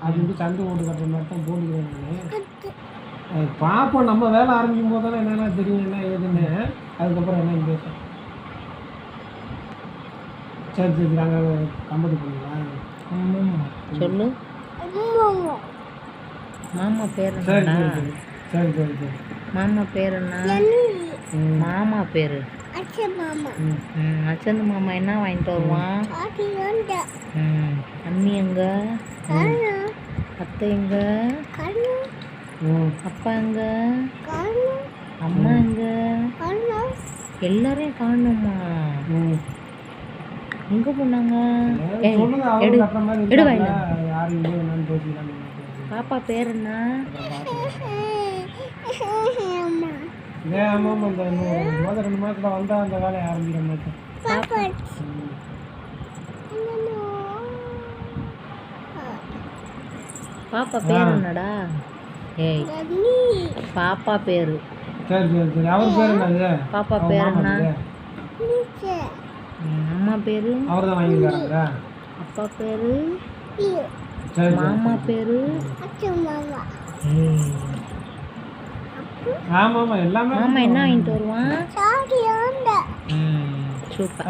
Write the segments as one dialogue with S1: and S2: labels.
S1: அப்படின்ட்டு சண்டை போட்டு கட்டுற மாதிரி தான் போட்டுக்கிறேன் நான். பார்ப்போம், நம்ம வேலை ஆரம்பிக்கும் போது தானே என்னென்ன தெரியும் என்ன ஏதுன்னு. அதுக்கப்புறம் என்னன்னு பேசும். சரி சரி, நாங்கள் கம்பெனி பண்ணுங்களா?
S2: சொல்லு. மாமா பேர்
S1: சரி
S2: என்னடா?
S1: சரி சரி சரி சரி.
S2: மாமா பேர் என்ன? மாமா பேரு அச்சந்து மாமா என்ன வாங்கிட்டு வருவான்? அண்ணி எங்க? அத்தை எங்க? அப்பா எங்க? அம்மா எங்க? எல்லாரையும் காணுமா? எங்க போனாங்க?
S1: சொல்லுங்க, அவங்க கட்டுற மாதிரி
S2: எடு
S1: இருக்காங்களா?
S2: வாயில.
S1: யாரு இங்கே என்னன்னு பேசிக்கலாம்.
S2: பாப்பா பேர் என்ன?
S1: ஆமாம், அந்த இன்னும் 2 மாதத்தில் வந்தால் அந்த வேலையை ஆரம்பிக்கிற மாதிரி.
S2: பாப்பா பேர் என்னடா? ஏய், பாப்பா பேரு.
S1: சரி சரி சரி. அவர் பேர் என்னது?
S2: பாப்பா பேர் என்ன? அம்மா பேரு?
S1: அவர் தான் வாங்கியிருக்காருங்க.
S2: அப்பா பேரு?
S1: சரி.
S2: மாமா பேரு?
S1: ஆமாம் எல்லாமே.
S2: மாமா என்ன வாங்கிட்டு வருவான்? சூப்பர்.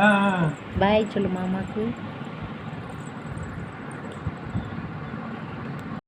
S2: பாய் சொல்லு மாமாக்கு.